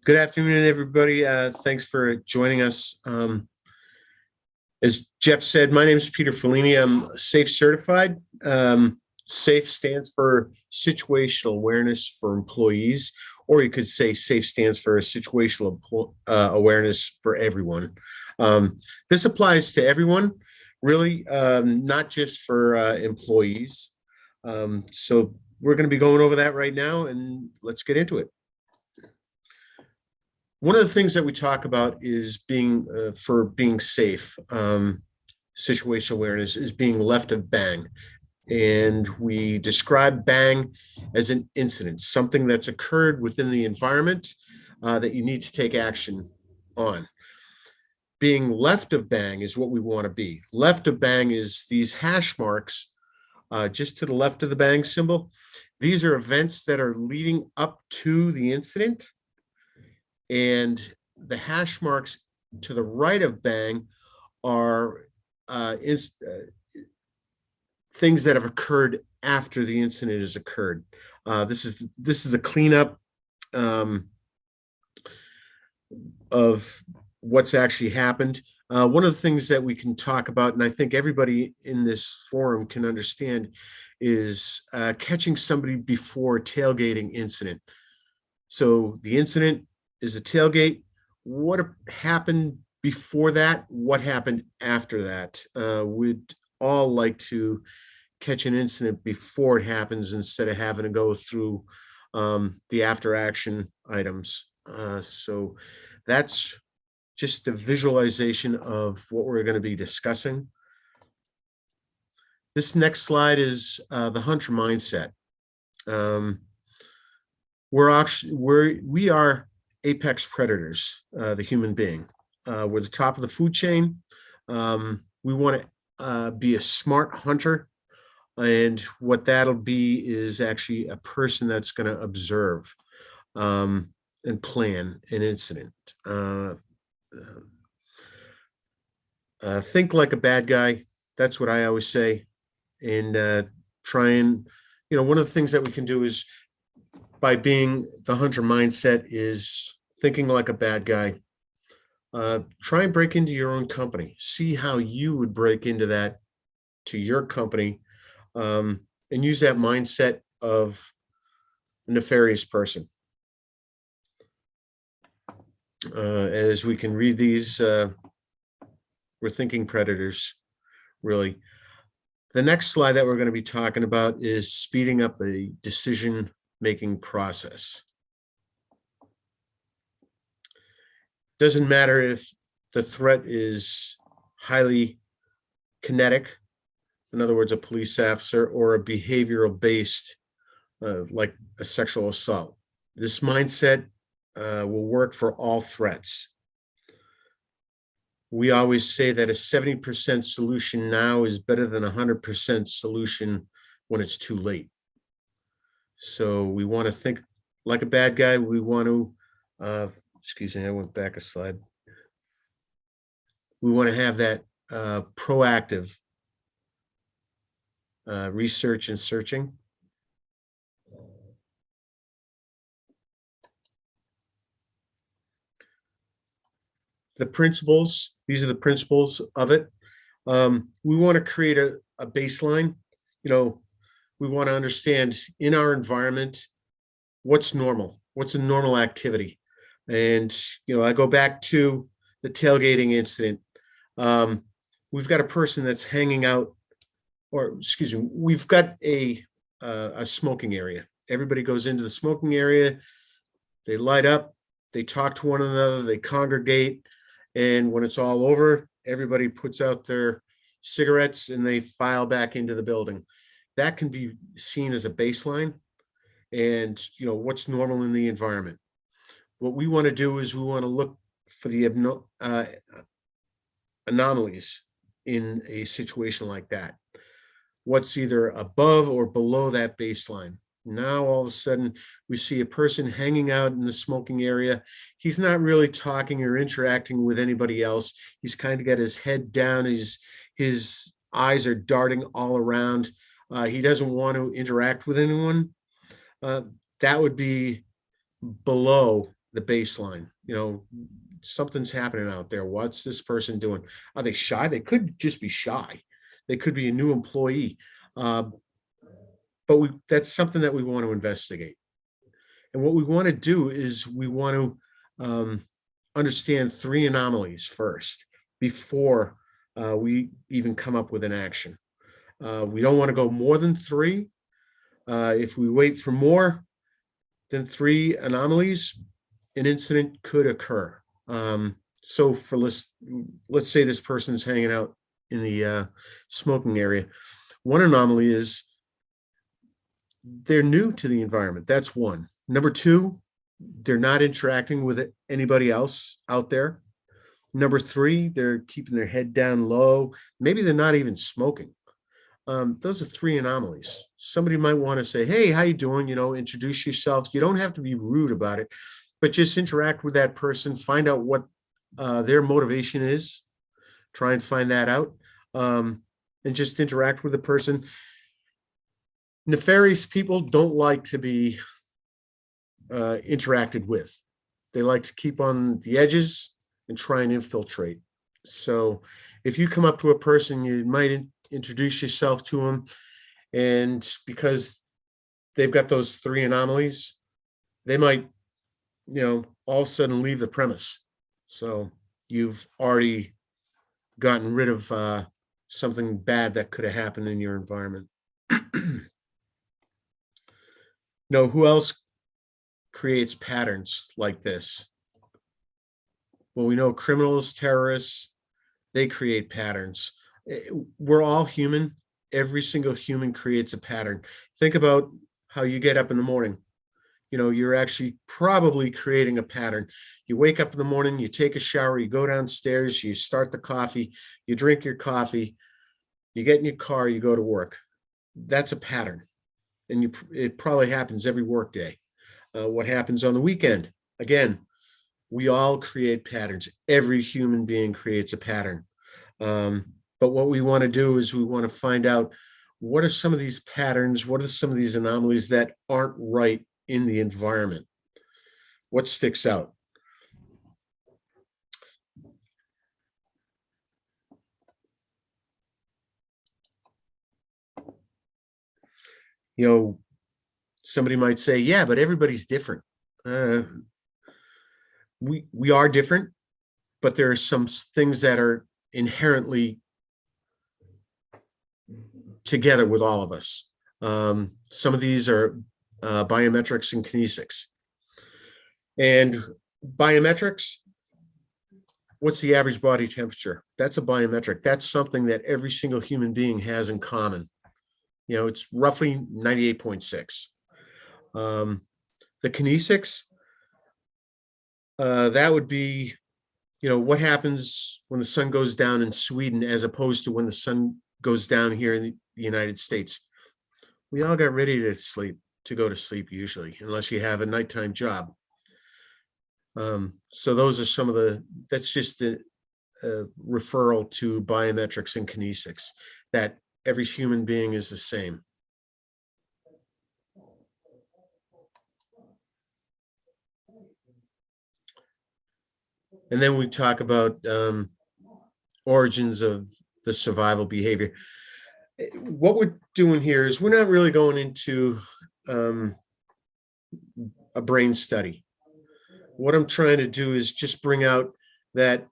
Good afternoon, everybody. Thanks for joining us. As Jeff said, my name is Peter Fellini. I'm S.A.F e certified. S.A.F e stands for Situational Awareness for Employees, or you could say S.A.F e stands for Situational Awareness for Everyone. This applies to everyone, really, not just for employees. So we're going to be going over that right now, and let's get into it. One of the things that we talk about is being safe. Situational awareness is being left of bang. And we describe bang as an incident, something that's occurred within the environment that you need to take action on. Being left of bang is what we want to be. Left of bang is these hash marks just to the left of the bang symbol. These are events that are leading up to the incident. And the hash marks to the right of bang are things that have occurred after the incident has occurred. This is the cleanup of what's actually happened. One of the things that we can talk about, and I think everybody in this forum can understand, is catching somebody before a tailgating incident. So the incident is a tailgate. What happened before that? What happened after that? We'd all like to catch an incident before it happens instead of having to go through the after action items. So that's just a visualization of what we're going to be discussing. This next slide is the hunter mindset. We are apex predators, the human being. We're the top of the food chain. We want to be a smart hunter, and what that'll be is actually a person that's going to observe and plan an incident. Think like a bad guy. That's what I always say. And try and, one of the things that we can do is, by being the hunter mindset, is thinking like a bad guy. Try and break into your own company. See how you would break into that, to your company, and use that mindset of a nefarious person. As we can read these, we're thinking predators, really. The next slide that we're going to be talking about is speeding up a decision-making process. Doesn't matter if the threat is highly kinetic, in other words, a police officer, or a behavioral-based, like a sexual assault. This mindset will work for all threats. We always say that a 70% solution now is better than a 100% solution when it's too late. So we want to think like a bad guy. We want to, excuse me, I went back a slide. We want to have that proactive research and searching. The principles, these are the principles of it. We want to create a baseline. We want to understand in our environment what's normal, what's a normal activity. And, I go back to the tailgating incident. We've got a person that's hanging out, or excuse me, we've got a smoking area. Everybody goes into the smoking area, they light up, they talk to one another, they congregate. And when it's all over, everybody puts out their cigarettes and they file back into the building. That can be seen as a baseline and, what's normal in the environment. What we want to do is we want to look for the anomalies in a situation like that. What's either above or below that baseline. Now, all of a sudden, we see a person hanging out in the smoking area. He's not really talking or interacting with anybody else. He's kind of got his head down. His eyes are darting all around. He doesn't want to interact with anyone. That would be below the baseline. Something's happening out there. What's this person doing? Are they shy? They could just be shy. They could be a new employee. But that's something that we want to investigate. And what we want to do is we want to understand 3 anomalies first before we even come up with an action. We don't want to go more than 3. If we wait for more than 3 anomalies, an incident could occur. So let's say this person's hanging out in the smoking area. One anomaly is they're new to the environment. That's one. Number 2, they're not interacting with anybody else out there. Number 3, they're keeping their head down low. Maybe they're not even smoking. Those are 3 anomalies. Somebody might want to say, hey, how you doing? Introduce yourself. You don't have to be rude about it, but just interact with that person, find out what their motivation is, try and find that out, and just interact with the person. Nefarious people don't like to be interacted with. They like to keep on the edges and try and infiltrate. So if you come up to a person, you might introduce yourself to them, and because they've got those 3 anomalies, they might, all of a sudden leave the premise. So you've already gotten rid of something bad that could have happened in your environment. Who else creates patterns like this? Well, we know criminals, terrorists, they create patterns. We're all human. Every single human creates a pattern. Think about how you get up in the morning. You're actually probably creating a pattern. You wake up in the morning, you take a shower, you go downstairs, you start the coffee, you drink your coffee, you get in your car, you go to work. That's a pattern. And it probably happens every work day. What happens on the weekend? Again, we all create patterns. Every human being creates a pattern. But what we want to do is we want to find out, what are some of these patterns? What are some of these anomalies that aren't right in the environment? What sticks out? Somebody might say, yeah, but everybody's different. We are different, but there are some things that are inherently together with all of us. Some of these are biometrics and kinesics. And biometrics, what's the average body temperature? That's a biometric. That's something that every single human being has in common. It's roughly 98.6. The kinesics, that would be, what happens when the sun goes down in Sweden as opposed to when the sun goes down here in the United States. We all got ready to go to sleep usually, unless you have a nighttime job. So those are that's just a referral to biometrics and kinesics, that every human being is the same. And then we talk about origins of the survival behavior. What we're doing here is we're not really going into a brain study. What I'm trying to do is just bring out that,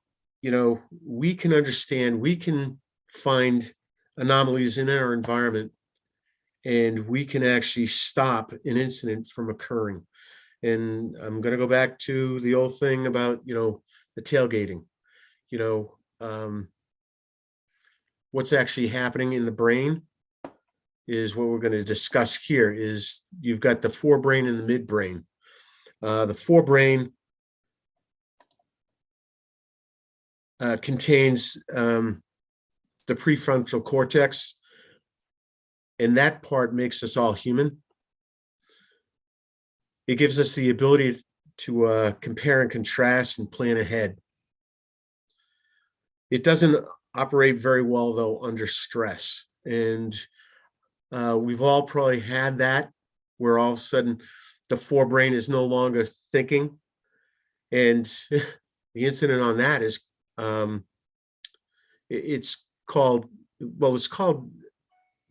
we can understand, we can find anomalies in our environment, and we can actually stop an incident from occurring. And I'm going to go back to the old thing about, the tailgating. What's actually happening in the brain is what we're going to discuss here. Is you've got the forebrain and the midbrain. The forebrain contains the prefrontal cortex, and that part makes us all human. It gives us the ability to compare and contrast and plan ahead. It doesn't operate very well, though, under stress. And we've all probably had that, where all of a sudden the forebrain is no longer thinking. And the incident on that is, it's called, well, it's called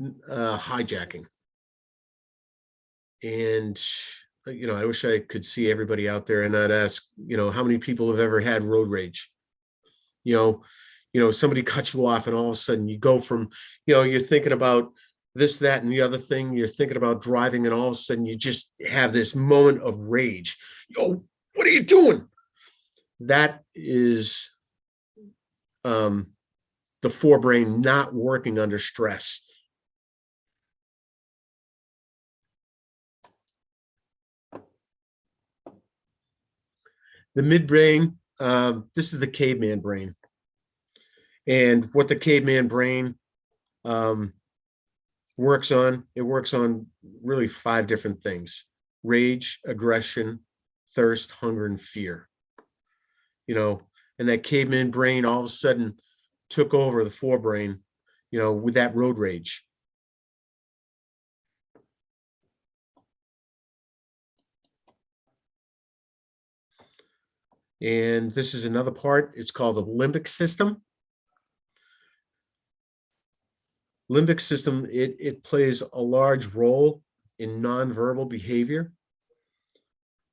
hijacking. And I wish I could see everybody out there and not ask, how many people have ever had road rage. you know Somebody cuts you off and all of a sudden you go from, you're thinking about this, that, and the other thing. You're thinking about driving and all of a sudden you just have this moment of rage. What are you doing? That is the forebrain not working under stress. The midbrain, this is the caveman brain. And what the caveman brain works on, it works on really 5 different things: rage, aggression, thirst, hunger, and fear. And that caveman brain all of a sudden took over the forebrain, with that road rage. And this is another part. It's called the limbic system. Limbic system, it plays a large role in nonverbal behavior.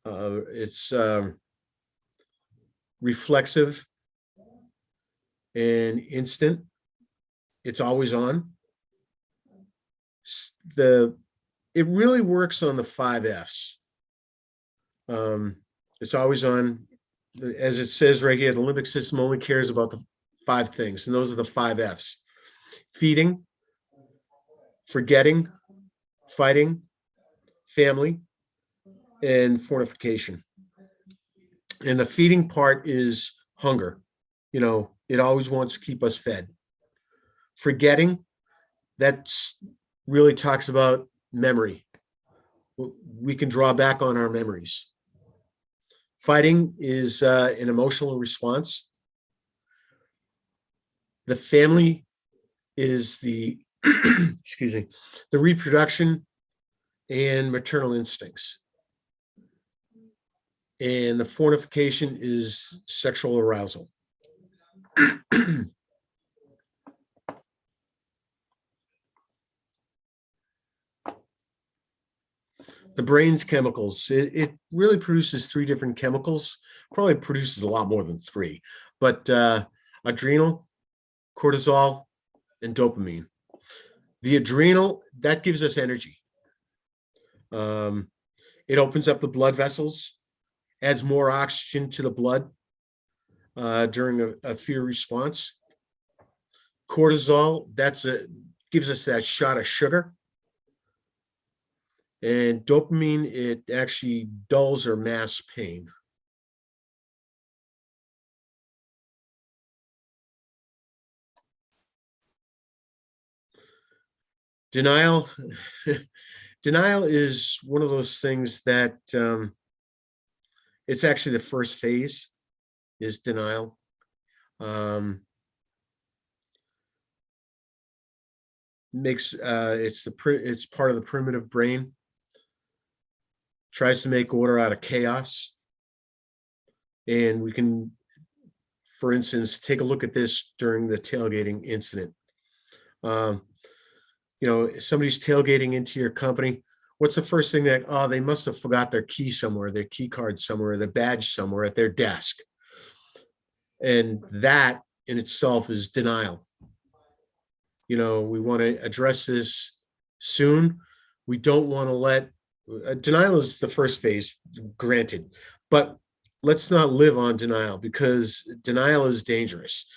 It's reflexive and instant. It's always on. It really works on the 5 F's. It's always on. As it says right here, the limbic system only cares about the 5 things, and those are the 5 F's: feeding, forgetting, fighting, family, and fortification. And the feeding part is hunger. It always wants to keep us fed. Forgetting, that's really talks about memory. We can draw back on our memories. Fighting is an emotional response. The family is the excuse me, the reproduction and maternal instincts. And the fortification is sexual arousal. The brain's chemicals, it really produces 3 different chemicals. Probably produces a lot more than 3, but adrenal, cortisol, and dopamine. The adrenal, that gives us energy. It opens up the blood vessels, adds more oxygen to the blood during a fear response. Cortisol, gives us that shot of sugar. And dopamine, it actually dulls or masks pain. Denial. Denial is one of those things that it's actually the first phase is denial. It's part of the primitive brain. Tries to make order out of chaos. And we can, for instance, take a look at this during the tailgating incident. Somebody's tailgating into your company. What's the first thing that, they must have forgot their key somewhere, their key card somewhere, their badge somewhere at their desk. And that in itself is denial. We want to address this soon. We don't want to let, denial is the first phase, granted, but let's not live on denial, because denial is dangerous.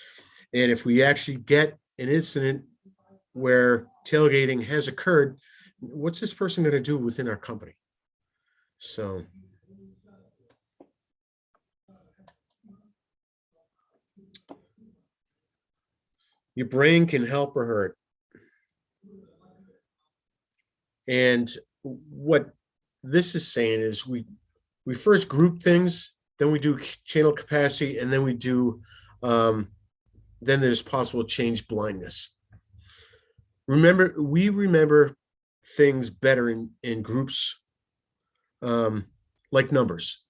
And if we actually get an incident where tailgating has occurred, what's this person going to do within our company? So your brain can help or hurt. And what this is saying is we first group things, then we do channel capacity, and then we do then there's possible change blindness. We remember things better in groups, like numbers.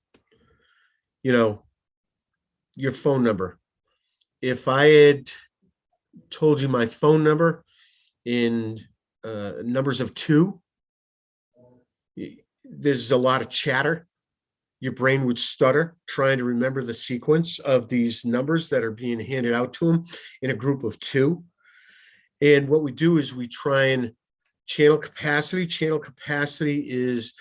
your phone number. If I had told you my phone number in numbers of 2, there's a lot of chatter. Your brain would stutter trying to remember the sequence of these numbers that are being handed out to them in a group of 2. And what we do is we try and channel capacity. Channel capacity is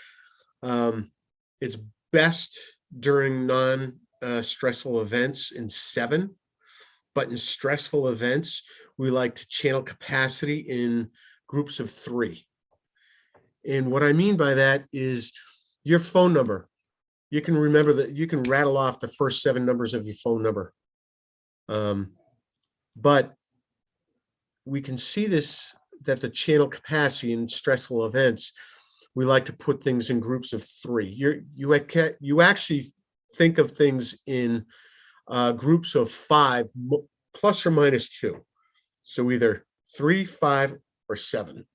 it's best during non-stressful events in 7, but in stressful events, we like to channel capacity in groups of 3. And what I mean by that is your phone number. You can remember that, you can rattle off the first 7 numbers of your phone number. But we can see this, that the channel capacity in stressful events, we like to put things in groups of 3. You actually think of things in groups of 5 plus or minus 2. So either 3, 5, or 7.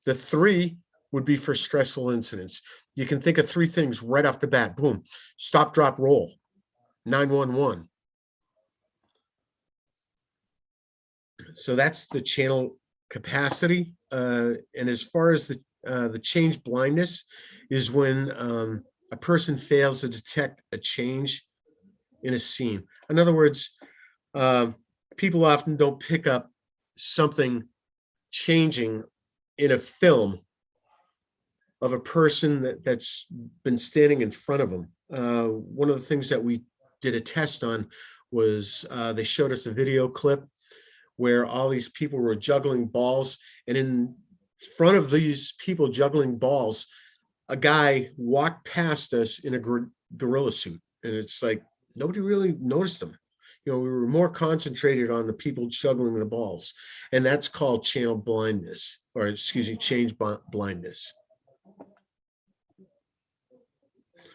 The 3 would be for stressful incidents. You can think of 3 things right off the bat. Boom, stop, drop, roll, 911. So that's the channel capacity. And as far as the change blindness is when a person fails to detect a change in a scene. In other words, people often don't pick up something changing in a film of a person that's been standing in front of them. One of the things that we did a test on was they showed us a video clip where all these people were juggling balls, and in front of these people juggling balls, a guy walked past us in a gorilla suit, and it's like nobody really noticed them. You know, we were more concentrated on the people juggling the balls, and that's called channel blindness, or excuse me, change blindness.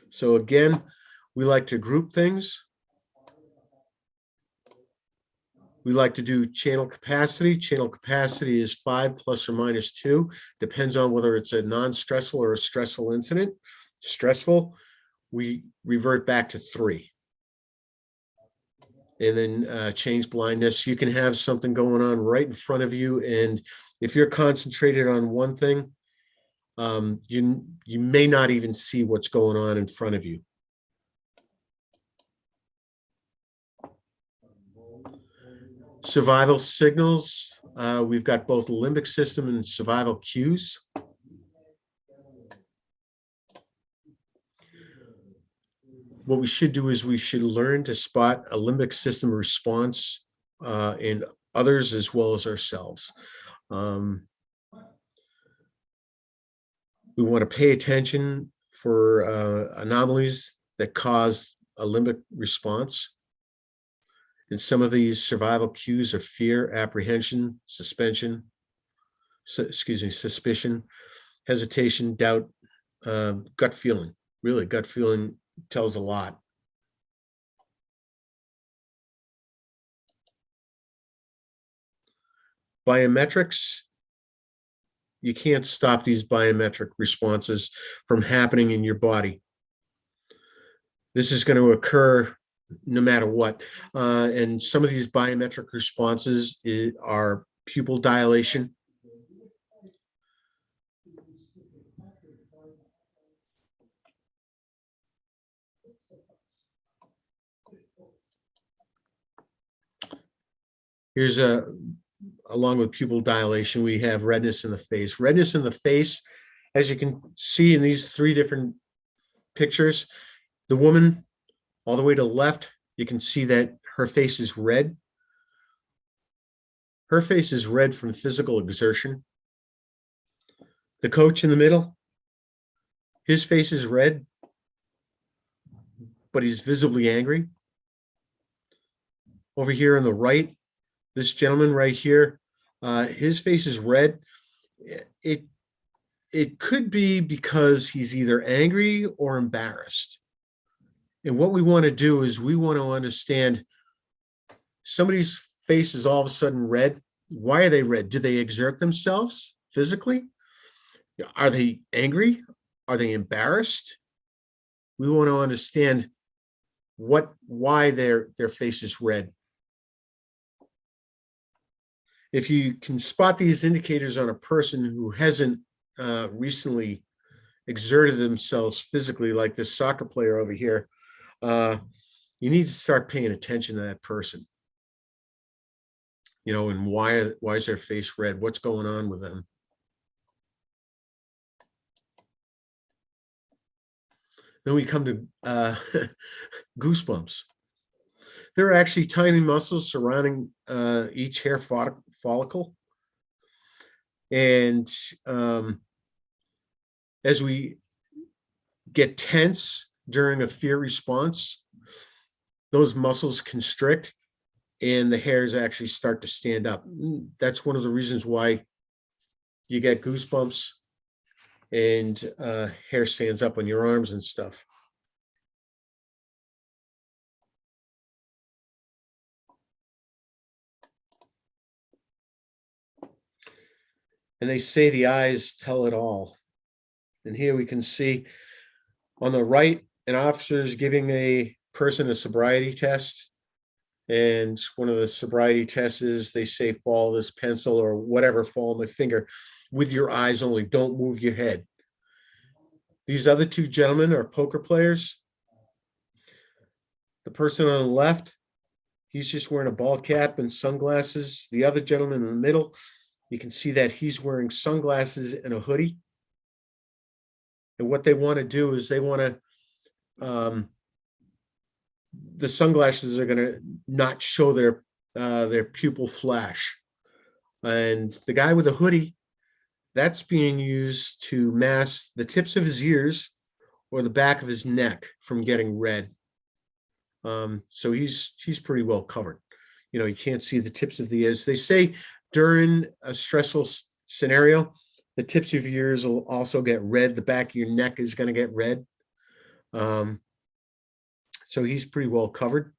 So again, we like to group things. We like to do channel capacity. Channel capacity is 5 plus or minus 2. Depends on whether it's a non-stressful or a stressful incident. Stressful, we revert back to 3. And then change blindness. You can have something going on right in front of you, and if you're concentrated on one thing, you may not even see what's going on in front of you. Survival signals. We've got both the limbic system and survival cues. What we should do is we should learn to spot a limbic system response in others as well as ourselves. We want to pay attention for anomalies that cause a limbic response. And some of these survival cues are fear, apprehension, suspicion, hesitation, doubt, gut feeling. Really, gut feeling tells a lot. Biometrics. You can't stop these biometric responses from happening in your body. This is going to occur no matter what. And some of these biometric responses are pupil dilation. Here's along with pupil dilation, we have redness in the face. Redness in the face, as you can see in these 3 different pictures, the woman all the way to the left, you can see that her face is red. Her face is red from physical exertion. The coach in the middle, his face is red, but he's visibly angry. Over here on the right, this gentleman right here, his face is red. It could be because he's either angry or embarrassed. And what we want to do is we want to understand somebody's face is all of a sudden red. Why are they red? Did they exert themselves physically? Are they angry? Are they embarrassed? We want to understand why their face is red. If you can spot these indicators on a person who hasn't recently exerted themselves physically, like this soccer player over here, you need to start paying attention to that person. And why is their face red? What's going on with them? Then we come to goosebumps. There are actually tiny muscles surrounding each hair follicle. And as we get tense during a fear response, those muscles constrict and the hairs actually start to stand up. That's one of the reasons why you get goosebumps and hair stands up on your arms and stuff. And they say the eyes tell it all. And here we can see on the right, an officer is giving a person a sobriety test. And one of the sobriety tests is they say, follow this pencil or whatever, follow my finger with your eyes only, don't move your head. These other two gentlemen are poker players. The person on the left, he's just wearing a ball cap and sunglasses. The other gentleman in the middle, you can see that he's wearing sunglasses and a hoodie. And what they want to do is they want to, the sunglasses are going to not show their pupil flash. And the guy with the hoodie, that's being used to mask the tips of his ears or the back of his neck from getting red. So he's pretty well covered. You can't see the tips of the ears. They say during a stressful scenario, the tips of your ears will also get red. The back of your neck is going to get red. So he's pretty well covered.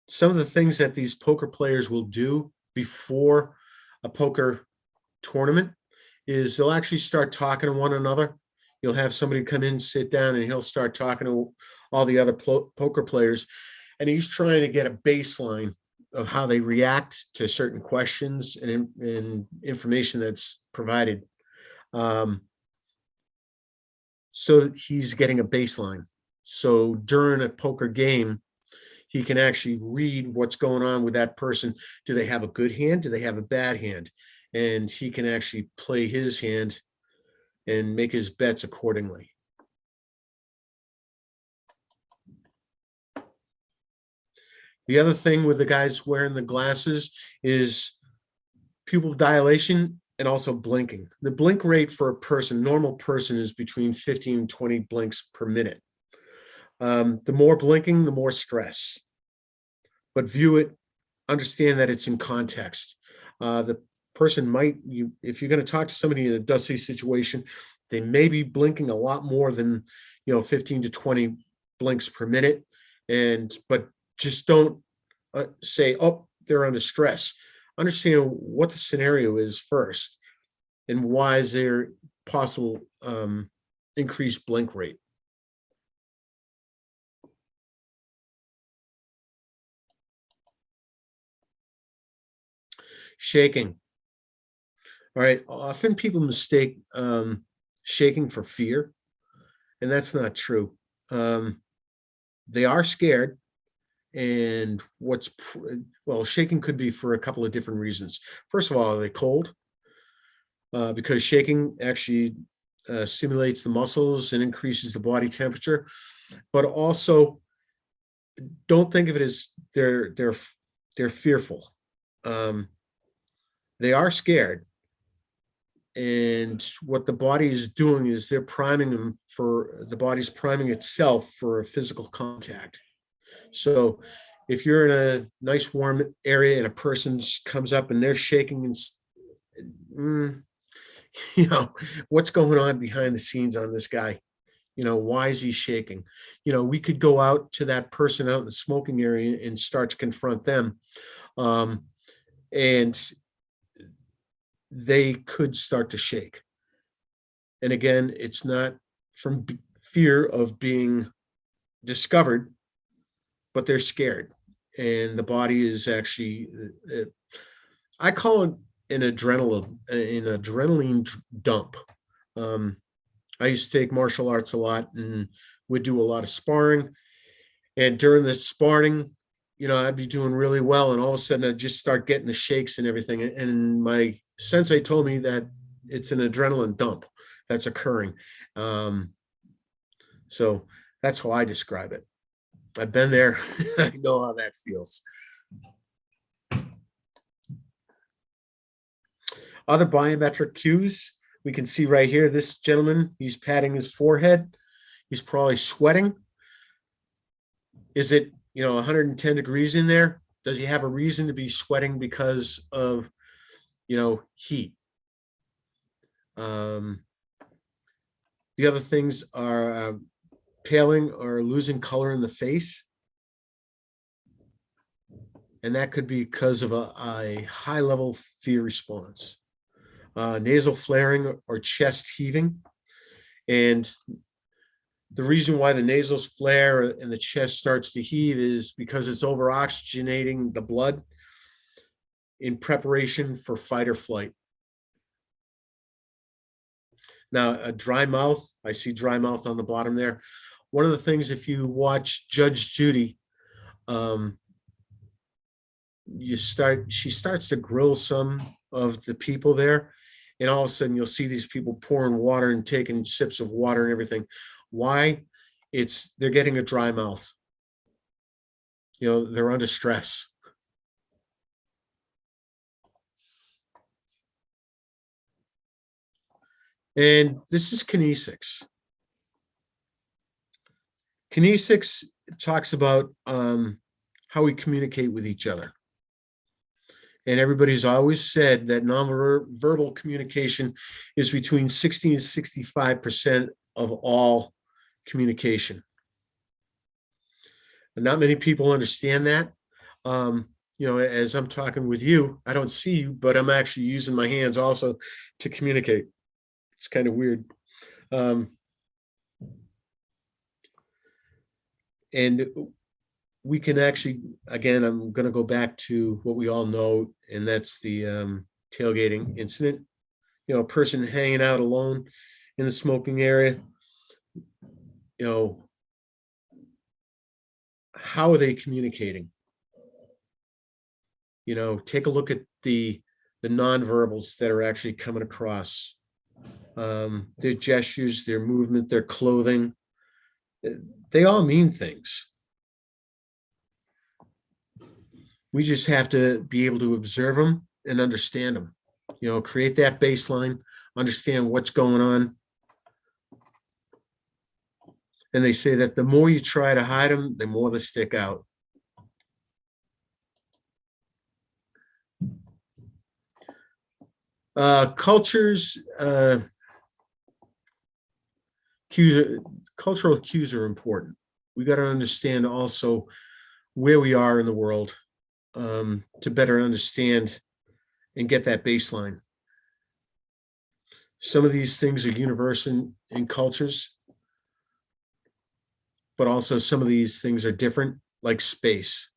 Some of the things that these poker players will do before a poker tournament is they'll actually start talking to one another. You'll have somebody come in, sit down, and he'll start talking to all the other poker players. And he's trying to get a baseline of how they react to certain questions and information that's provided. So he's getting a baseline. So during a poker game, he can actually read what's going on with that person. Do they have a good hand? Do they have a bad hand? And he can actually play his hand and make his bets accordingly. The other thing with the guys wearing the glasses is pupil dilation and also blinking. The blink rate for a person, normal person, is between 15 and 20 blinks per minute. The more blinking, the more stress. But view it, understand that it's in context. The person might, if you're going to talk to somebody in a dusty situation, they may be blinking a lot more than 15 to 20 blinks per minute. But just don't say, oh, they're under stress. Understand what the scenario is first and why is there possible increased blink rate. Shaking. All right. Often people mistake shaking for fear, and that's not true. They are scared. And shaking could be for a couple of different reasons. First of all, are they cold? Because shaking actually stimulates the muscles and increases the body temperature. But also, don't think of it as they're fearful. They are scared. And what the body is doing is they're priming them the body's priming itself for a physical contact. So if you're in a nice warm area and a person comes up and they're shaking and, what's going on behind the scenes on this guy? Why is he shaking? We could go out to that person out in the smoking area and start to confront them. And they could start to shake. And again, it's not from fear of being discovered, but they're scared. And the body is actually, I call it an adrenaline dump. I used to take martial arts a lot and would do a lot of sparring. And during the sparring, I'd be doing really well. And all of a sudden I'd just start getting the shakes and everything. And my sensei told me that it's an adrenaline dump that's occurring. So that's how I describe it. I've been there. I know how that feels. Other biometric cues, we can see right here, this gentleman, he's patting his forehead. He's probably sweating. Is it, 110 degrees in there? Does he have a reason to be sweating because of, heat? The other things are paling or losing color in the face. And that could be because of a high level fear response. Nasal flaring or chest heaving. And the reason why the nasals flare and the chest starts to heave is because it's over oxygenating the blood in preparation for fight or flight. Now, a dry mouth, I see dry mouth on the bottom there. One of the things, if you watch Judge Judy, she starts to grill some of the people there, and all of a sudden you'll see these people pouring water and taking sips of water and everything. Why? They're getting a dry mouth. They're under stress. And this is KINESICS. KINESICS talks about how we communicate with each other. And everybody's always said that nonverbal communication is between 60 and 65% of all communication. And not many people understand that. As I'm talking with you, I don't see you, but I'm actually using my hands also to communicate. It's kind of weird. And we can actually, again, I'm going to go back to what we all know, and that's the tailgating incident. A person hanging out alone in the smoking area. How are they communicating? Take a look at the nonverbals that are actually coming across. Their gestures, their movement, their clothing. They all mean things. We just have to be able to observe them and understand them. Create that baseline, understand what's going on. And they say that the more you try to hide them, the more they stick out. Cultures, cultural cues are important. We got to understand also where we are in the world to better understand and get that baseline. Some of these things are universal in cultures, but also some of these things are different, like space.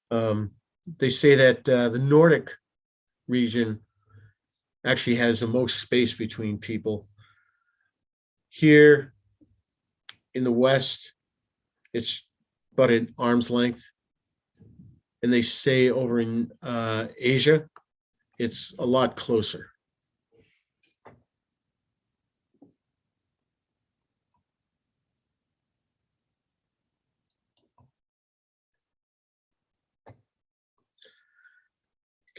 They say that the Nordic region actually has the most space between people. Here in the West, it's about an arm's length. And they say over in Asia, it's a lot closer.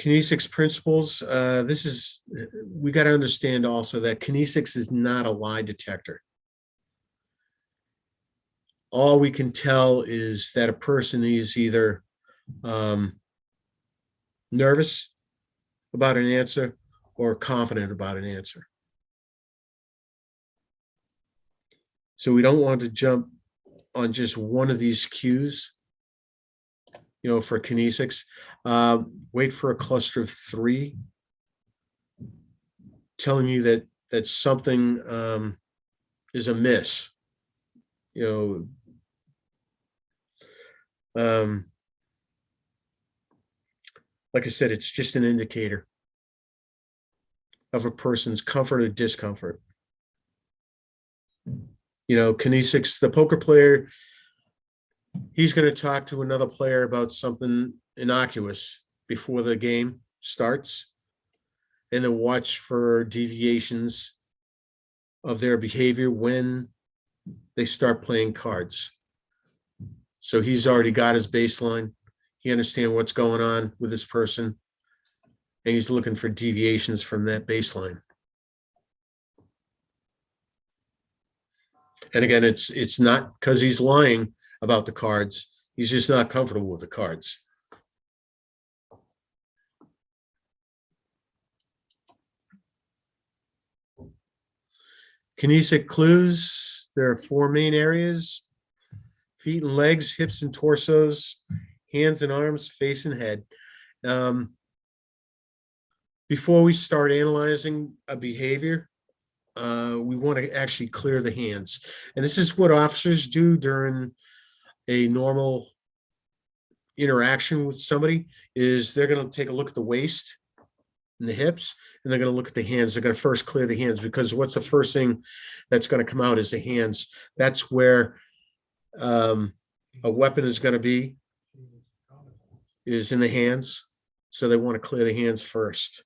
KINESICS principles. We got to understand also that KINESICS is not a lie detector. All we can tell is that a person is either nervous about an answer or confident about an answer. So we don't want to jump on just one of these cues, for KINESICS. Wait for a cluster of 3 telling you that something is amiss. you know, like I said, it's just an indicator of a person's comfort or discomfort. You know, KINESICS, the poker player, he's going to talk to another player about something innocuous before the game starts, and then watch for deviations of their behavior when they start playing cards. So he's already got his baseline. He understands what's going on with this person, and he's looking for deviations from that baseline. And again, it's not because he's lying about the cards. He's just not comfortable with the cards. KINESIC clues, there are 4 main areas: feet and legs, hips and torsos, hands and arms, face and head. Before we start analyzing a behavior, we want to actually clear the hands. And this is what officers do during a normal interaction with somebody, is they're going to take a look at the waist and the hips, and they're going to look at the hands. They're going to first clear the hands, because what's the first thing that's going to come out is the hands. That's where a weapon is going to be, is in the hands. So they want to clear the hands first.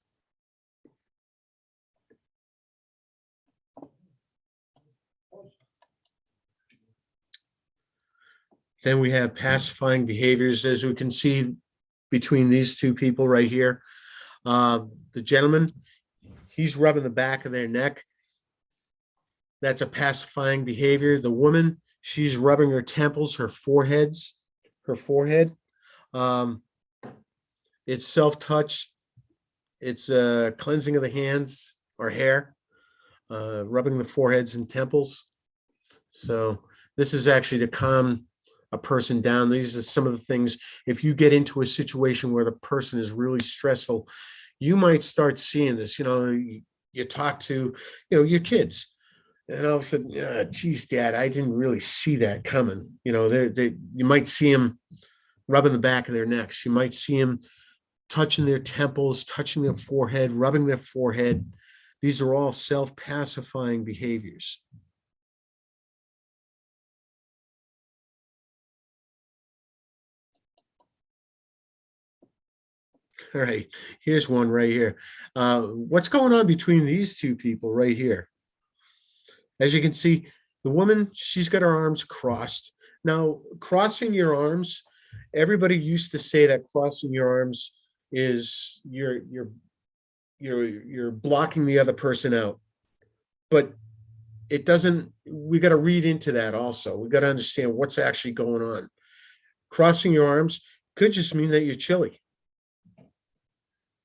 Then we have pacifying behaviors, as we can see between these two people right here. The gentleman, he's rubbing the back of their neck. That's a pacifying behavior. The woman, she's rubbing her temples, her forehead. It's self-touch. It's a cleansing of the hands or hair, rubbing the foreheads and temples. So this is actually to calm a person down. These are some of the things, if you get into a situation where the person is really stressful, you might start seeing this. You know, you talk to, your kids, and all of a sudden, geez, Dad, I didn't really see that coming. You know, you might see them rubbing the back of their necks. You might see them touching their temples, touching their forehead, rubbing their forehead. These are all self-pacifying behaviors. All right, here's one right here. What's going on between these two people right here? As you can see, the woman, she's got her arms crossed. Now, crossing your arms, everybody used to say that crossing your arms is you're blocking the other person out. But it doesn't, we got to read into that also. We got to understand what's actually going on. Crossing your arms could just mean that you're chilly.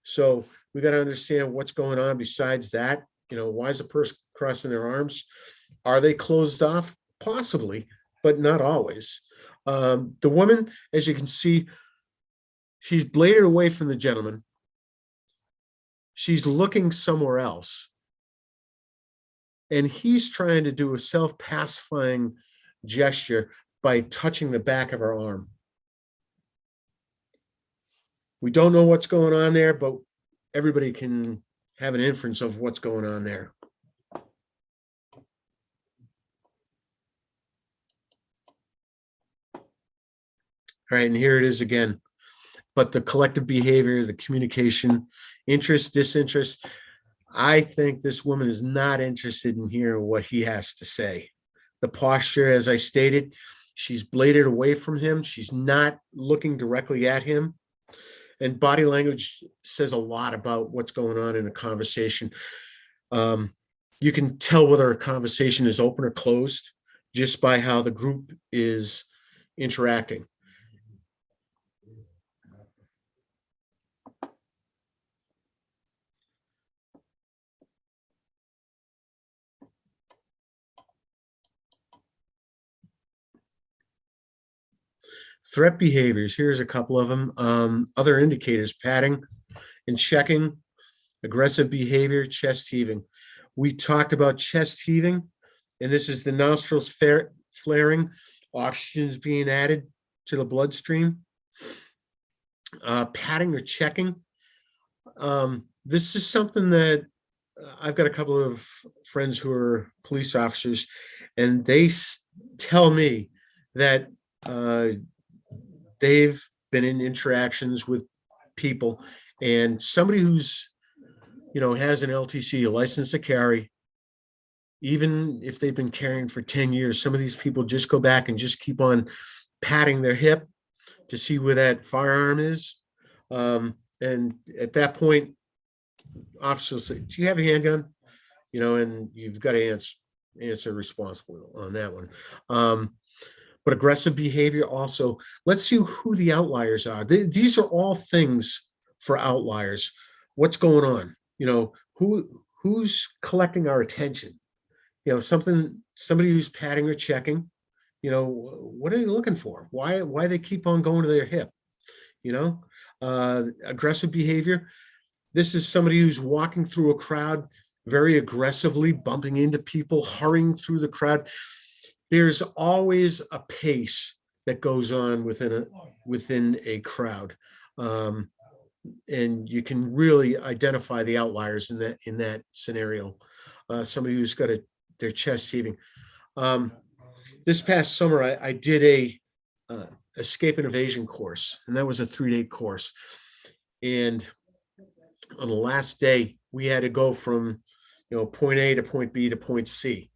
So we got to understand what's going on besides that. Why is a person crossing their arms? Are they closed off? Possibly, but not always. The woman, as you can see, she's bladed away from the gentleman. She's looking somewhere else. And he's trying to do a self-pacifying gesture by touching the back of her arm. We don't know what's going on there, but everybody can have an inference of what's going on there. All right, and here it is again. But the collective behavior, the communication, interest, disinterest, I think this woman is not interested in hearing what he has to say. The posture, as I stated, she's bladed away from him. She's not looking directly at him. And body language says a lot about what's going on in a conversation. You can tell whether a conversation is open or closed just by how the group is interacting. Threat behaviors, here's a couple of them. Other indicators: patting and checking, aggressive behavior, chest heaving. We talked about chest heaving, and this is the nostrils flaring, oxygen's being added to the bloodstream, patting or checking. This is something that I've got a couple of friends who are police officers, and they tell me that they've been in interactions with people, and somebody who's, has an LTC, a license to carry, even if they've been carrying for 10 years, some of these people just go back and just keep on patting their hip to see where that firearm is. And at that point, officers say, do you have a handgun? And you've got to answer responsibly on that one. But aggressive behavior also, let's see who the outliers are. These are all things for outliers. What's going on? Who's collecting our attention? Somebody who's patting or checking, what are they looking for? Why they keep on going to their hip? Aggressive behavior. This is somebody who's walking through a crowd very aggressively, bumping into people, hurrying through the crowd. There's always a pace that goes on within a crowd. And you can really identify the outliers in that scenario. Somebody who's got their chest heaving. This past summer, I did a escape and evasion course, and that was a 3-day course. And on the last day, we had to go from point A to point B to point C,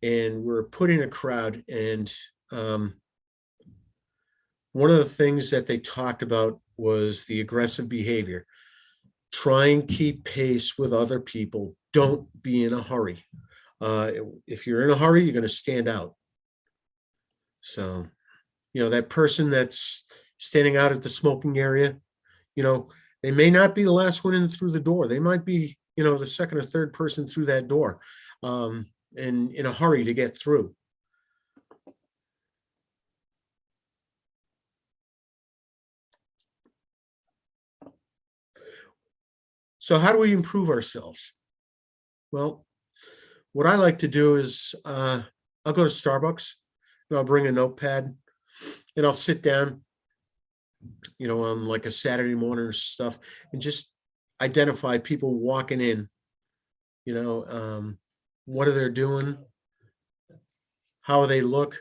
and we're put in a crowd. And one of the things that they talked about was the aggressive behavior. Try and keep pace with other people. Don't be in a hurry. If you're in a hurry, you're going to stand out. So, that person that's standing out at the smoking area, they may not be the last one in through the door. They might be, the second or third person through that door, and in a hurry to get through. So how do we improve ourselves? Well, what I like to do is I'll go to Starbucks and I'll bring a notepad and I'll sit down, on like a Saturday morning or stuff, and just identify people walking in, what are they doing? How they look?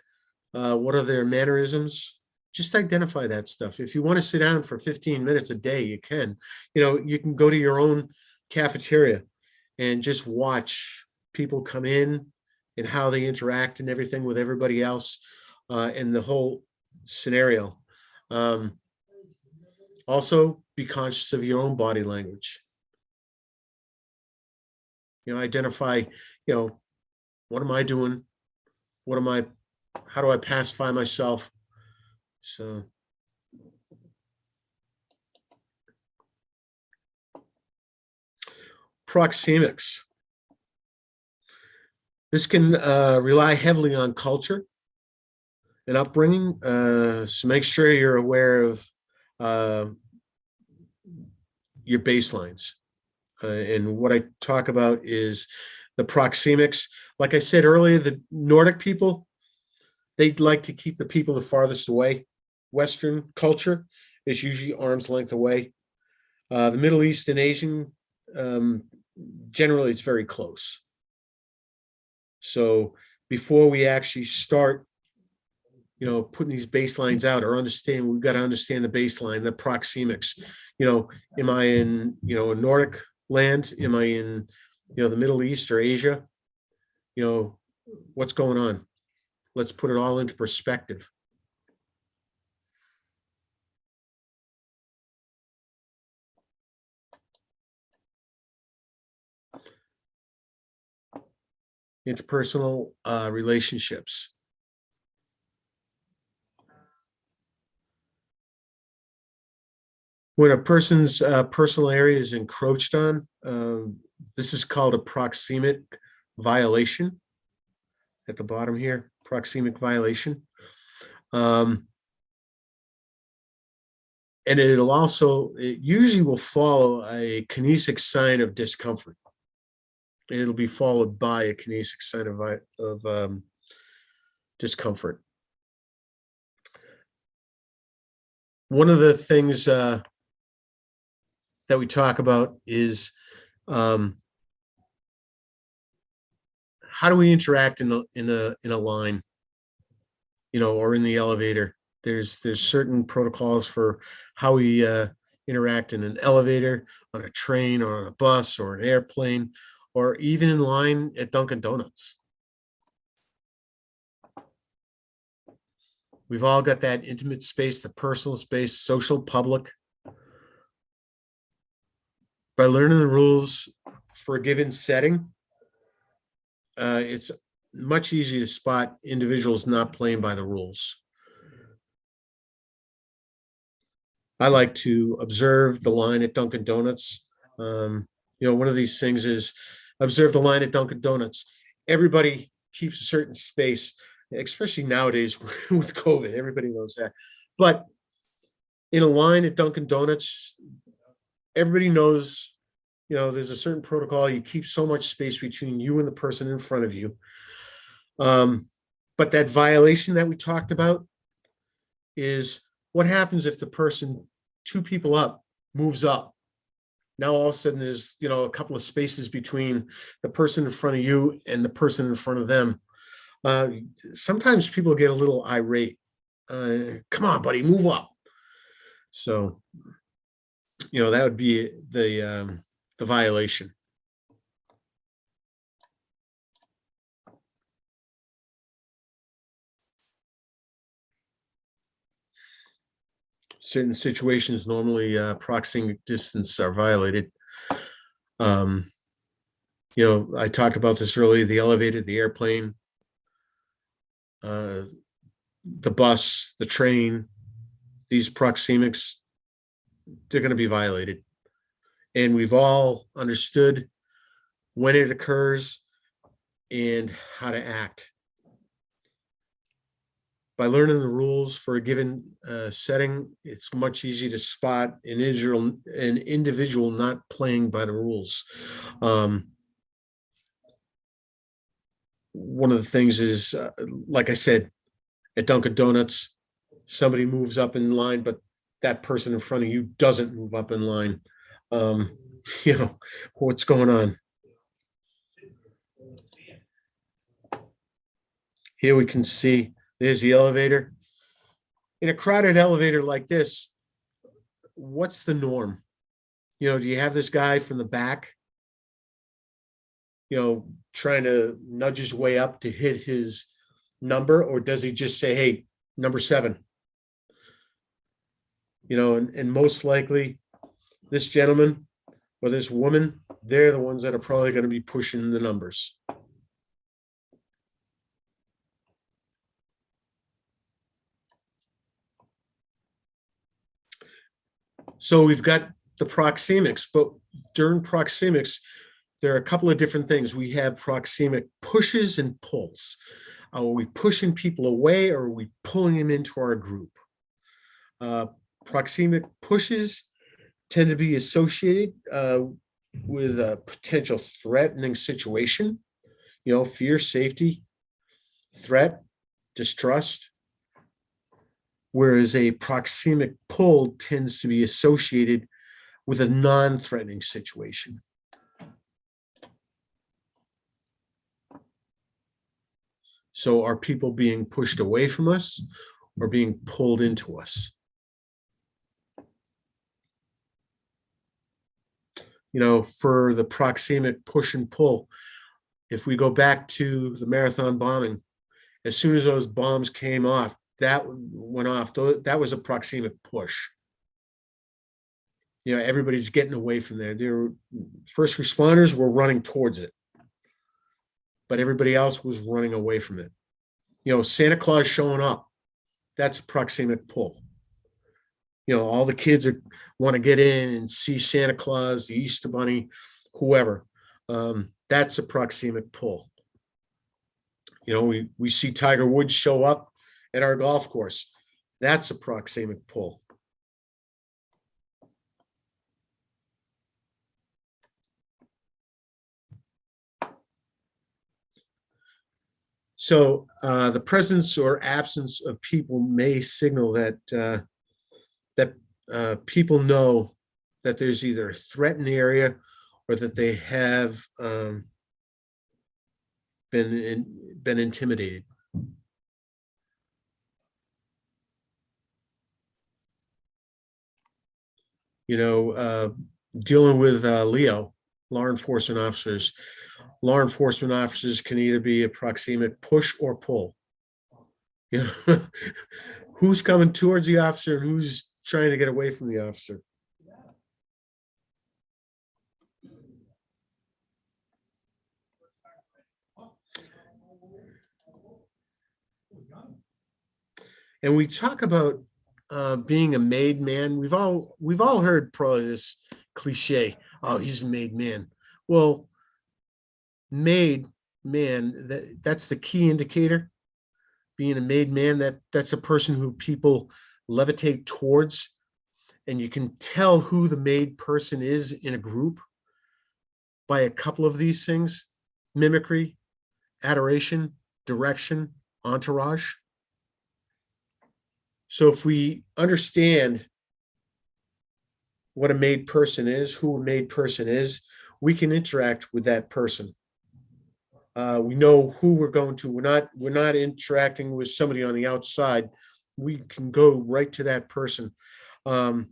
What are their mannerisms? Just identify that stuff. If you want to sit down for 15 minutes a day, you can. You can go to your own cafeteria and just watch people come in and how they interact and everything with everybody else, and the whole scenario. Also, be conscious of your own body language. Identify, what am I doing? How do I pacify myself? So, Proxemics. This can rely heavily on culture and upbringing. So make sure you're aware of your baselines. And what I talk about is the Proxemics. Like I said earlier, the Nordic people, they'd like to keep the people the farthest away. Western culture is usually arm's length away. The Middle East and Asian, generally it's very close. So before we actually start, putting these baselines out or we've got to understand the baseline, the Proxemics. Am I in, a Nordic land? Am I in, the Middle East or Asia? What's going on? Let's put it all into perspective. Interpersonal relationships. When a person's personal area is encroached on, this is called a proxemic violation. At the bottom here, proxemic violation. And it usually will follow a KINESIC sign of discomfort. It'll be followed by a KINESIC sign discomfort. One of the things that we talk about is how do we interact in a line, or in the elevator. There's certain protocols for how we interact in an elevator, on a train, or on a bus, or an airplane, or even in line at Dunkin' Donuts. We've all got that intimate space, the personal space, social, public. By learning the rules for a given setting, it's much easier to spot individuals not playing by the rules. I like to observe the line at Dunkin' Donuts. One of these things is observe the line at Dunkin' Donuts. Everybody keeps a certain space, especially nowadays with COVID. Everybody knows that. But in a line at Dunkin' Donuts, everybody knows, there's a certain protocol. You keep so much space between you and the person in front of you. But that violation that we talked about is what happens if the person 2 people up moves up. Now all of a sudden there's, a couple of spaces between the person in front of you and the person in front of them. Sometimes people get a little irate. Come on, buddy, move up. So, that would be the violation. Certain situations, normally proxemic distance are violated. I talked about this earlier, the elevator, the airplane, the bus, the train, these proxemics, they're going to be violated. And we've all understood when it occurs and how to act. By learning the rules for a given setting, it's much easier to spot an individual not playing by the rules. One of the things is, like I said, at Dunkin' Donuts, somebody moves up in line, but that person in front of you doesn't move up in line. What's going on? Here we can see there's the elevator. In a crowded elevator like this, what's the norm? Do you have this guy from the back, trying to nudge his way up to hit his number, or does he just say, hey, number 7? And most likely this gentleman or this woman, they're the ones that are probably going to be pushing the numbers. So we've got the proxemics, but during proxemics, there are a couple of different things. We have proxemic pushes and pulls. Are we pushing people away, or are we pulling them into our group? Proxemic pushes tend to be associated with a potential threatening situation, fear, safety, threat, distrust. Whereas a proxemic pull tends to be associated with a non-threatening situation. So are people being pushed away from us or being pulled into us? For the proxemic push and pull, if we go back to the marathon bombing, as soon as those bombs came off, that went off, that was a proxemic push. Everybody's getting away from there. Their first responders were running towards it, but everybody else was running away from it. Santa Claus showing up, that's a proxemic pull. All the kids want to get in and see Santa Claus, the Easter Bunny, whoever. That's a proxemic pull. We see Tiger Woods show up at our golf course. That's a proxemic pull. So the presence or absence of people may signal that people know that there's either a threat in the area or that they have been intimidated. You know, dealing with Leo, law enforcement officers. Law enforcement officers can either be a proxemic push or pull. You know, who's coming towards the officer and who's trying to get away from the officer. And we talk about being a made man. We've all heard probably this cliche. Oh, he's a made man. Well, made man, that's the key indicator. Being a made man, that's a person who people levitate towards, and you can tell who the made person is in a group by a couple of these things: mimicry, adoration, direction, entourage. So if we understand what a made person is, who a made person is, we can interact with that person. We know who we're going to. We're not interacting with somebody on the outside. We can go right to that person. And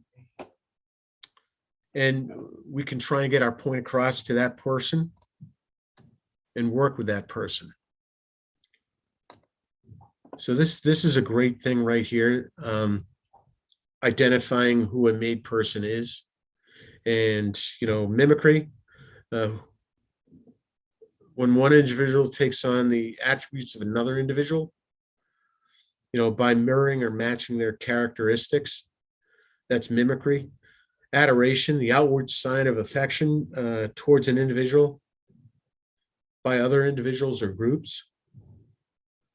we can try and get our point across to that person and work with that person. So this is a great thing right here. Identifying who a made person is. And, you know, mimicry. When one individual takes on the attributes of another individual, you know, by mirroring or matching their characteristics, that's mimicry. Adoration, the outward sign of affection towards an individual by other individuals or groups.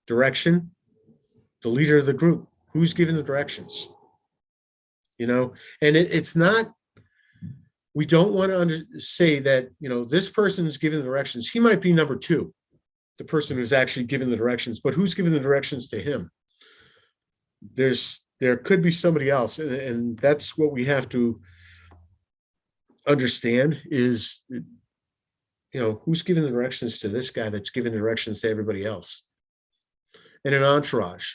Direction, the leader of the group, who's giving the directions, you know. And it's not, we don't want to say that, you know, this person is giving the directions. He might be number two, the person who's actually giving the directions, but who's giving the directions to him? There could be somebody else, and that's what we have to understand is, you know, who's giving the directions to this guy that's giving the directions to everybody else. And an entourage.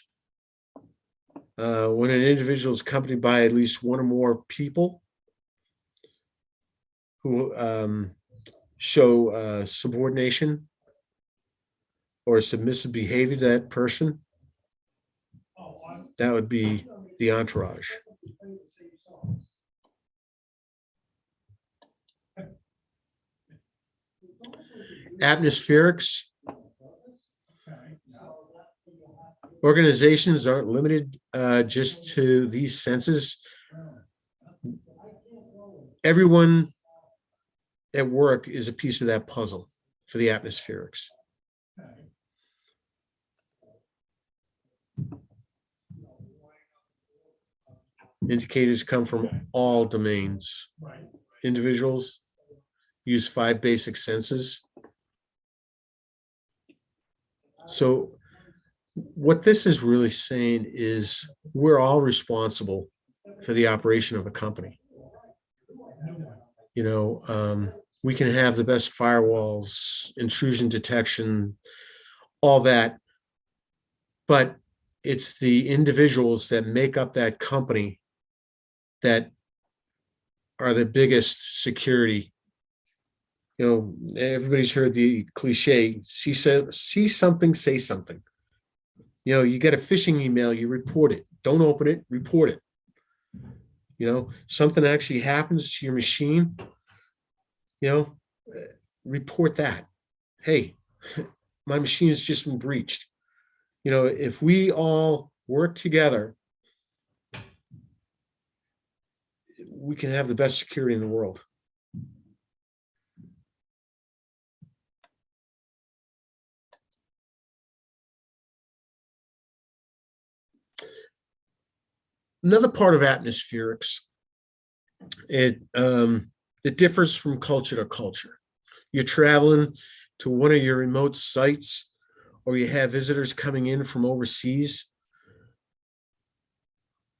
When an individual is accompanied by at least one or more people who show subordination or submissive behavior to that person, that would be the entourage. Atmospherics. Organizations aren't limited just to these senses. Everyone at work is a piece of that puzzle for the atmospherics. Indicators come from all domains. Individuals use 5 basic senses. So what this is really saying is we're all responsible for the operation of a company. You know, we can have the best firewalls, intrusion detection, all that, but it's the individuals that make up that company that are the biggest security. You know, everybody's heard the cliche, see something, say something. You know, you get a phishing email, you report it. Don't open it, report it. You know, something actually happens to your machine, you know, report that. Hey, my machine has just been breached. You know, if we all work together, we can have the best security in the world. Another part of atmospherics, it differs from culture to culture. You're traveling to one of your remote sites, or you have visitors coming in from overseas,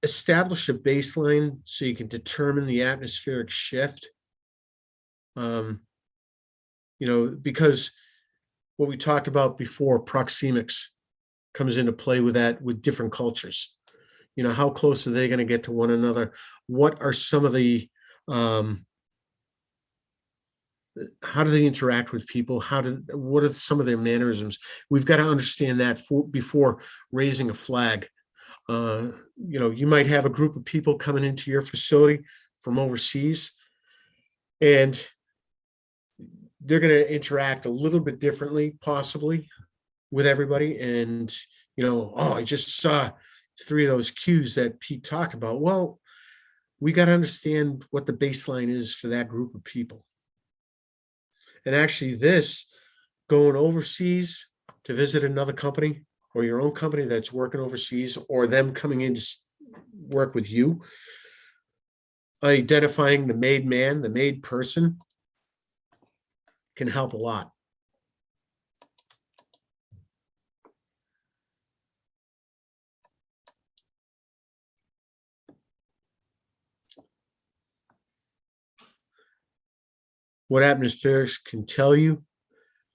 establish a baseline so you can determine the atmospheric shift. Because what we talked about before, proxemics comes into play with that, with different cultures. How close are they going to get to one another? What are some of the, how do they interact with people? What are some of their mannerisms? We've got to understand that before raising a flag. You might have a group of people coming into your facility from overseas, and they're going to interact a little bit differently, possibly, with everybody. And, I just saw 3 of those cues that Pete talked about. Well, we got to understand what the baseline is for that group of people. And actually, this going overseas to visit another company, or your own company that's working overseas, or them coming in to work with you, identifying the made man, the made person, can help a lot. What atmospherics can tell you: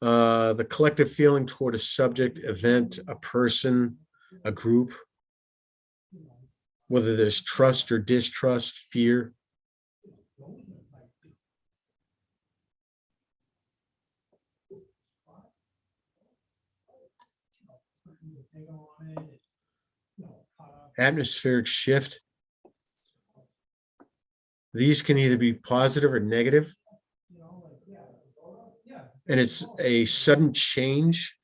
the collective feeling toward a subject, event, a person, a group, whether there's trust or distrust, fear. Atmospheric shift. These can either be positive or negative. And it's a sudden change.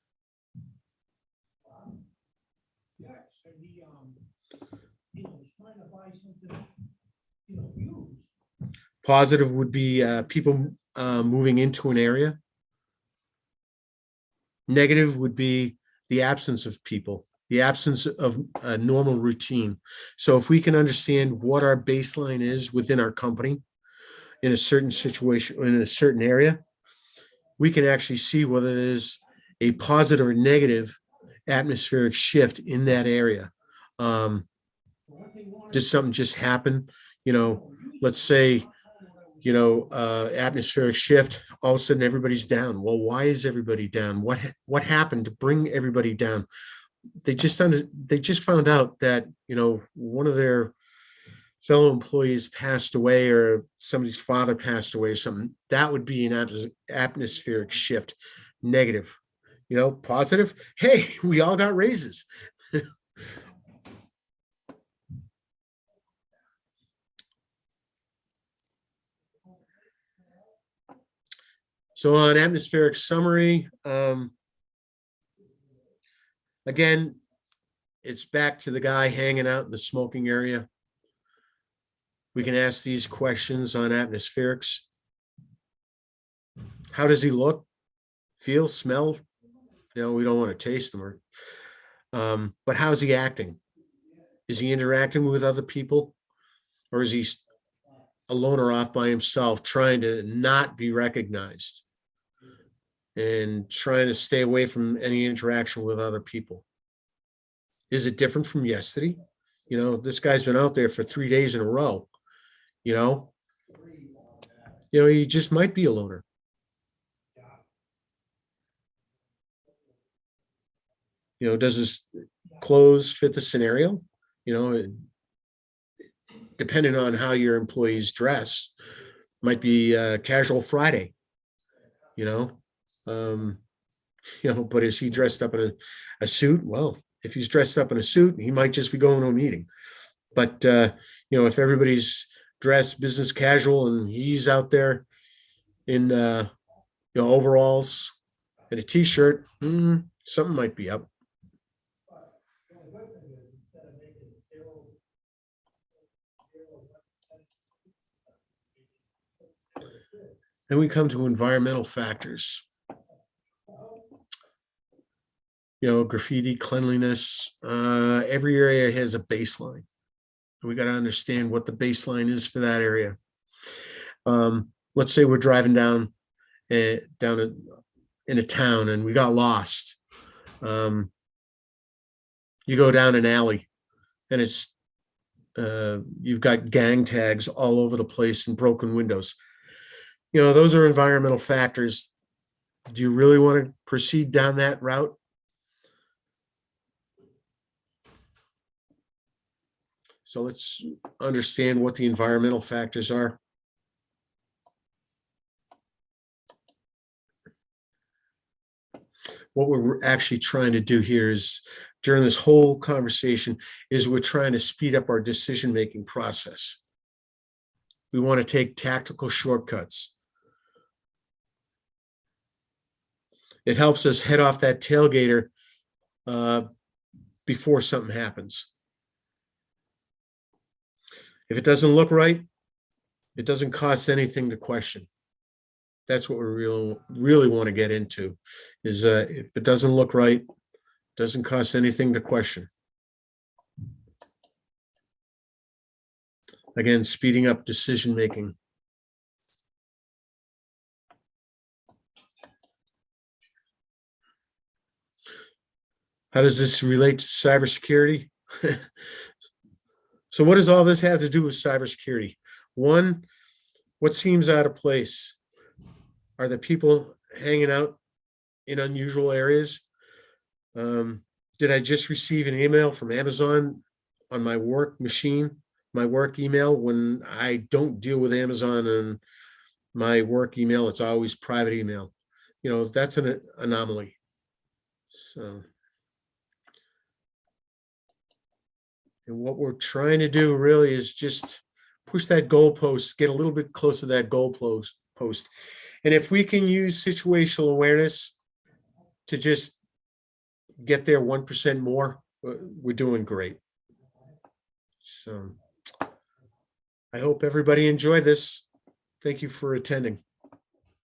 Positive would be people moving into an area. Negative would be the absence of people, the absence of a normal routine. So if we can understand what our baseline is within our company in a certain situation, in a certain area, we can actually see whether there's a positive or negative atmospheric shift in that area. Does something just happen? Let's say, atmospheric shift, all of a sudden everybody's down. Well, why is everybody down? What happened to bring everybody down? They just found out that, one of their fellow employees passed away, or somebody's father passed away, or something. That would be an atmospheric shift. Negative. Positive, hey, we all got raises. So on atmospheric summary, again, it's back to the guy hanging out in the smoking area. We can ask these questions on atmospherics. How does he look, feel, smell? We don't want to taste them. But how's he acting? Is he interacting with other people? Or is he alone or off by himself, trying to not be recognized and trying to stay away from any interaction with other people? Is it different from yesterday? This guy's been out there for 3 days in a row. He just might be a loner. Does his clothes fit the scenario? Depending on how your employees dress, might be casual Friday. But is he dressed up in a suit? Well, if he's dressed up in a suit, he might just be going to a meeting. But if everybody's dressed business casual and he's out there in overalls and a t-shirt, something might be up. Then we come to environmental factors. Graffiti, cleanliness, every area has a baseline. We got to understand what the baseline is for that area. Let's say we're driving down in a town and we got lost. You go down an alley and it's you've got gang tags all over the place and broken windows. Those are environmental factors. Do you really want to proceed down that route? So let's understand what the environmental factors are. What we're actually trying to do here is, during this whole conversation, is we're trying to speed up our decision-making process. We want to take tactical shortcuts. It helps us head off that tailgater before something happens. If it doesn't look right, it doesn't cost anything to question. That's what we really want to get into, is if it doesn't look right, it doesn't cost anything to question. Again, speeding up decision-making. How does this relate to cybersecurity? So what does all this have to do with cybersecurity? One, what seems out of place? Are the people hanging out in unusual areas? Did I just receive an email from Amazon on my work machine, my work email, when I don't deal with Amazon and my work email? It's always private email. That's an anomaly. So, and what we're trying to do really is just push that goalpost, get a little bit closer to that goalpost. And if we can use situational awareness to just get there 1% more, we're doing great. So I hope everybody enjoyed this. Thank you for attending.